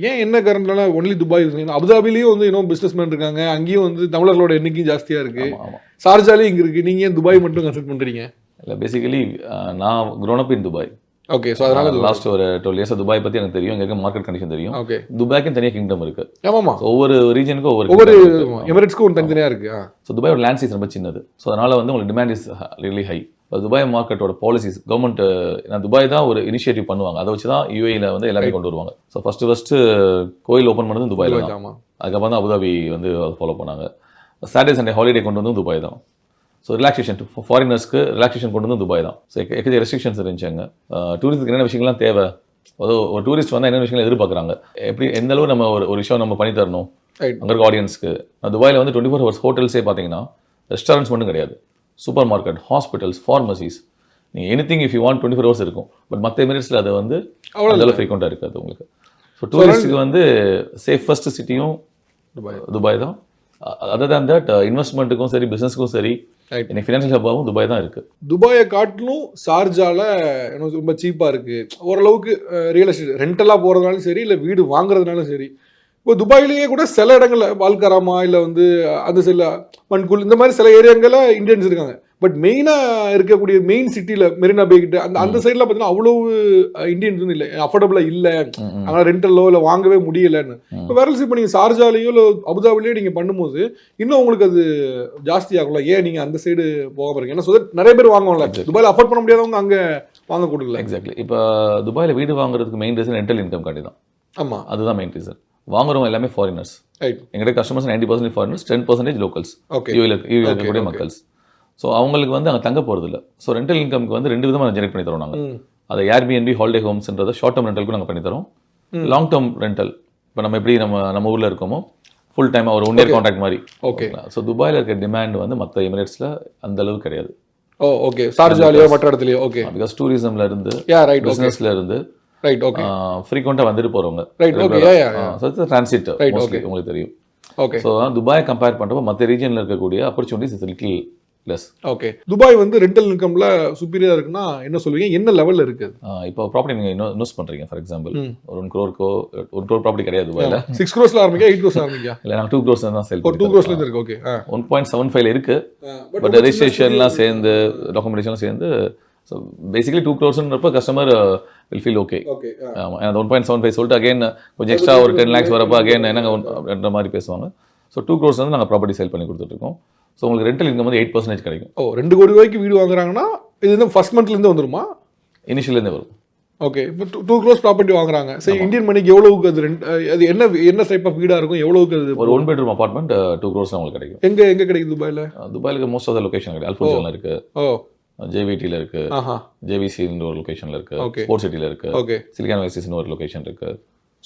ஏன் என்ன காரணம்னா ஒன்லி துபாய் அபுதாபிலேயும் வந்து இன்னும் பிசினஸ்மேன் இருக்காங்க, அங்கேயும் வந்து தமிழர்களோட எண்ணிக்கையும் ஜாஸ்தியா இருக்கு, ஷார்ஜாலையும் இங்க இருக்கு, நீங்க ஏன் துபாய் மட்டும் கன்சிடர் பண்றீங்க? இல்லை பேசிக்கலி நான் grown up in Dubai. Okay, so அதனால லாஸ்ட் ஒரு 12 இயர்ஸ் துபாய் பற்றி எனக்கு தெரியும், இங்கே இருக்க மார்க்கெட் கண்டிஷன் தெரியும். ஓகே, துபாய்க்கு தனியாக கிங்டம் இருக்கு. ஆமாமா, ஒவ்வொரு ரீஜனுக்கும் ஒவ்வொரு எமிரேட்ஸ்க்கும் ஒரு தனித்தனியாக இருக்கு. ஸோ துபாயோட லேண்ட் சைஸ் ரொம்ப சின்னது. ஸோ அதனால வந்து உங்களுக்கு demand is really high. Dubai மார்க்கெட்டோட பாலிசிஸ் கவர்மெண்ட் துபாய் தான் ஒரு இனிஷியேட்டிவ் பண்ணுவாங்க, அதை வச்சு தான் யூஏயில் வந்து எல்லாமே கொண்டு வருவாங்க. ஸோ ஃபர்ஸ்ட் கோயில் ஓப்பன் பண்ணது துபாயில் தான். அதுக்கப்புறம் தான் அபுதாபி வந்து அதை ஃபாலோ பண்ணாங்க. சாட்டர்டே சண்டே ஹாலிடே கொண்டு வந்து துபாய் தான். ஸோ ரிலாக்ஸேஷன் ஃபாரினர்ஸ்க்கு ரிலாக்ஸேஷன் கொண்டு வந்து துபாய் தான். ஸோ எக்கச்சக்க ரெஸ்ட்ரிக்ஷன்ஸ் இருந்துச்சாங்க. டூரிஸ்ட்டுக்கு என்னென்ன விஷயங்கள்லாம் தேவை, ஒரு டூரிஸ்ட் வந்தால் என்னென்ன விஷயங்கள் எதிர்பார்க்குறாங்க, எப்படி எந்த அளவு நம்ம ஒரு விஷயம் நம்ம பண்ணி தரணும் அங்கே இருக்க ஆடியன்ஸ்க்கு. துபாயில் வந்து 24 hours ஹோட்டல்ஸே பார்த்தீங்கன்னா ரெஸ்டாரண்ட்ஸ் மட்டும் கிடையாது, சூப்பர் மார்க்கெட், ஹாஸ்பிட்டல்ஸ், ஃபார்மசிஸ், நீங்கள் anything if you want 24 hours இருக்கும். பட் மற்ற எமிரேட்ஸில் அது வந்து அவ்வளோ ஃப்ரீக்வெண்ட்டாக இருக்காது உங்களுக்கு. ஸோ டூரிஸ்ட்டுக்கு வந்து சேஃபஸ்ட் சிட்டியும் துபாய் தான். அதர் தேன் தட் இன்வெஸ்ட்மெண்ட்டுக்கும் சரி பிஸ்னஸ்க்கும் சரி இன்னைக்கு ஃபினான்ஷியல் ஹப்பாகவும் துபாய் தான் இருக்குது. துபாயை காட்டிலும் ஷார்ஜால ரொம்ப சீப்பாக இருக்குது ஓரளவுக்கு. ரியல் எஸ்டேட் ரெண்டலாக போகிறதுனாலும் சரி, இல்லை வீடு வாங்குறதுனாலும் சரி. இப்போ துபாயிலேயே கூட சில இடங்களில் பால்கராமா இல்லை வந்து அந்த சில மண்குல் இந்த மாதிரி சில ஏரியாங்களில் இந்தியன்ஸ் இருக்காங்க. பட் மெயினாக இருக்கக்கூடிய மெயின் சிட்டியில் மெரினா பே கிட்ட அந்த சைடில் பார்த்தீங்கன்னா அவ்வளோ இந்தியன்ஸ் வந்து இல்லை, அஃபோர்டபுளாக இல்லை, அதனால் ரெண்டலோ இல்லை வாங்கவே முடியலைன்னு. இப்போ வேற இப்போ நீங்கள் ஷார்ஜாலேயோ இல்லை அபுதாபிலேயோ நீங்கள் பண்ணும்போது இன்னும் உங்களுக்கு அது ஜாஸ்தி ஆகும்ல. ஏன் நீங்கள் அந்த சைடு போக போகிறீங்க? ஏன்னா நிறைய பேர் வாங்குவாங்களா, துபாயில் அஃபோர்ட் பண்ண முடியாதவங்க அங்கே வாங்க கொடுக்கல. எக்ஸாக்ட்லி. இப்போ துபாயில் வீடு வாங்குறதுக்கு மெயின் ரீசன் ரெண்டல் இன்கம் காட்டி தான். ஆமாம், அதுதான் மெயின் ரீசன். வாங்குறவங்க எல்லாமே ஃபாரினர்ஸ். எங்கிட்ட கஸ்டமர்ஸ் 90% ஃபாரினர்ஸ், 10% லோக்கல்ஸ், யூஏல இருக்கக்கூடிய மக்கள்ஸ். ஸோ அவங்களுக்கு வந்து அங்கே தங்க போகிறது இல்லை. ஸோ ரெண்டல் இன்கம்க்கு வந்து 2 விதமாக ஜெனரேட் பண்ணி தரோம் நாங்கள். அதை ஏர்பிஎன்பி ஹாலிடே ஹோம்ஸ்ன்றதை ஷார்ட் டேர்ம் ரெண்டலுக்கும் நாங்கள் பண்ணி தரோம். லாங் டேர்ம் ரெண்டல் இப்போ நம்ம எப்படி நம்ம ஊரில் இருக்கோமோ ஃபுல் டைமாக ஒரு 1 year கான்ட்ராக்ட் மாதிரி. ஓகே. ஸோ துபாயில் இருக்க டிமாண்ட் வந்து மற்ற எமிரேட்ஸில் அந்த அளவுக்கு கிடையாது. ஓகே, ஷார்ஜாலையோ மற்ற இடத்துலையோ. ஓகே, பிகாஸ் டூரிசம்ல இருந்து பிஸ்னஸ்ல இருந்து ரைட். ஓகே, ஃப்ரீக்வெண்டா வந்துட்டு போறவங்க. Right. Okay, so it's transit mostly உங்களுக்கு தெரியும். ஓகே. சோ துபாய் கம்பேர் பண்றப்ப மற்ற ரீஜன்ல இருக்கக்கூடிய opportunities is little less. Okay. Dubai வந்து ரெண்டல் இன்கம்ல சுப்பீரியரா இருக்குன்னா என்ன சொல்லுவீங்க, என்ன லெவல்ல இருக்கு? இப்போ ப்ராப்பர்ட்டி நீங்க இன்வெஸ்ட் பண்றீங்க, ஃபார் எக்ஸாம்பிள் ஒரு 1 crore ப்ராப்பர்ட்டி கிடையாது துபாயில. 6 crores ஆரம்பிக்க 8 crores ஆரம்பிக்க இல்ல நான் 2 crores தான் சேல் பண்ணுறோம். 2 crores இருந்து இருக்கு. ஓகே. 1.75 இருக்கு. பட் ரெஜிஸ்ட்ரேஷன்லாம் சேர்ந்து டாக்குமெண்டேஷன்லாம் சேர்ந்து so basically 2 crores customer will feel okay. ஆமாம், அந்த 1.75 சொல்லிட்டு அகைன் கொஞ்சம் எக்ஸ்ட்ரா ஒரு 10 lakhs வரப்போ அகைன் என்னங்க மாதிரி பேசுவாங்க. ஸோ 2 crores வந்து நாங்கள் ப்ராப்பர்ட்டி சேல் பண்ணி கொடுத்துட்ருக்கோம். ஸோ உங்களுக்கு ரெண்டல் இன்கம் வந்து 8% கிடைக்கும். 2 கோடி ரூபாய்க்கு வீடு வாங்குறாங்கன்னா இது வந்து ஃபர்ஸ்ட் மந்த்லேருந்து வந்துருமா? இனிஷியலேருந்து வரும். ஓகே. இப்போ 2 crores ப்ராப்பர்ட்டி வாங்குறாங்க. சரி, இந்தியன் மணிக்கு எவ்வளவுக்கு அது ரெண்ட், அது என்ன டைப் ஆஃப் வீடாக இருக்கும், எவ்வளவுக்கு அது? ஒரு 1 bedroom அபார்ட்மெண்ட் 2 crores உங்களுக்கு கிடைக்கும். எங்கே கிடைக்குது துபாயில்? துபாயிலுக்கு மோஸ்ட் ஆஃப் த லொகேஷன் கிடையாது. அல்ஃபுஜால இருக்கு, ஜேவிடியில் இருக்கு, ஜேவிசின்னு ஒரு லொகேஷன்ல இருக்கு, ஸ்போர்ட்ஸ் சிட்டியில் இருக்கு, சிலிகான் வேசிஸ்னு ஒரு லொகேஷன் இருக்கு.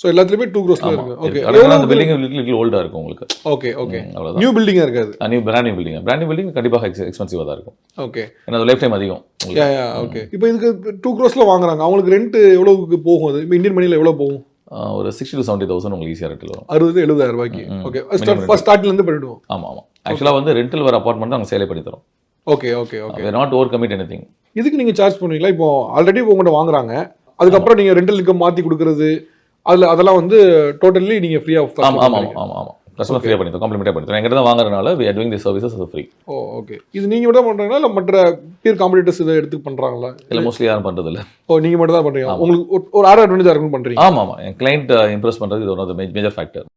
ஸோ எல்லாத்துலயுமே 2 crores இருக்கு. ஓகே. அந்த பில்டிங் லிட்டில் ஓல்டா இருக்கும் உங்களுக்கு. ஓகே. ஓகே. நியூ பில்டிங்கா இருக்காது. பிராண்ட் நியூ பில்டிங் கண்டிப்பாக எக்ஸ்பென்சிவா தான் இருக்கும். ஓகே. ஏன்னா அது லைஃப் டைம் அதிகம். ஓகே. இப்போ இதுக்கு 2 crores வாங்குறாங்க, அவங்களுக்கு ரெண்ட் எவ்வளவுக்கு போகும்? அது இந்தியன் மணியில் எவ்வளவு போகும்? ஒரு 60 to 70,000 உங்களுக்கு ஈஸியாக ரெண்டல் வரும். 60,000-70,000 ரூபாய்க்கு. ஓகே. ஃபர்ஸ்ட் ஸ்டார்ட்ல இருந்து பண்ணிடுவோம். ஆமாம். ஆக்சுவலாக வந்து ரெண்டல் வர அபார்ட்மெண்ட் நாங்கள் சேலே பண்ணி தரோம். Okay. Okay. Okay. Not over commit anything. இதுக்கு நீங்க சார்ஜ் பண்ணுவீங்களா? இப்போ ஆல்ரெடி உங்கள்கிட்ட வாங்குறாங்க, அதுக்கப்புறம் நீங்க ரெண்டல் இன்கம் மாற்றி கொடுக்குறது, அதெல்லாம் வந்து டோட்டலி நீங்க ஃப்ரீ ஆஃப்? ஆமாம். கஸ்டமர் ஃப்ரீயாக பண்ணி தரோம், காம்ப்ளிமெண்ட்டாக பண்ணி தரோம். எங்கிட்ட தான் வாங்குறதுனால we are doing the services as free. Okay. இது நீங்க மட்டும் பண்றீங்களா இல்லை மற்ற பியர் காம்படிட்டர்ஸ் இதை எடுத்து பண்றாங்களா? இல்லை, மோஸ்ட்லி யாரும் பண்றது இல்லை. நீங்க மட்டும் தான் பண்றீங்க. உங்களுக்கு ஒரு அட்வான்டேஜ் இருக்குன்னு பண்றீங்க. ஆமாம். என் கிளைண்ட் இம்ப்ரெஸ் பண்றது இது ஒரு மேஜர் ஃபேக்டர்.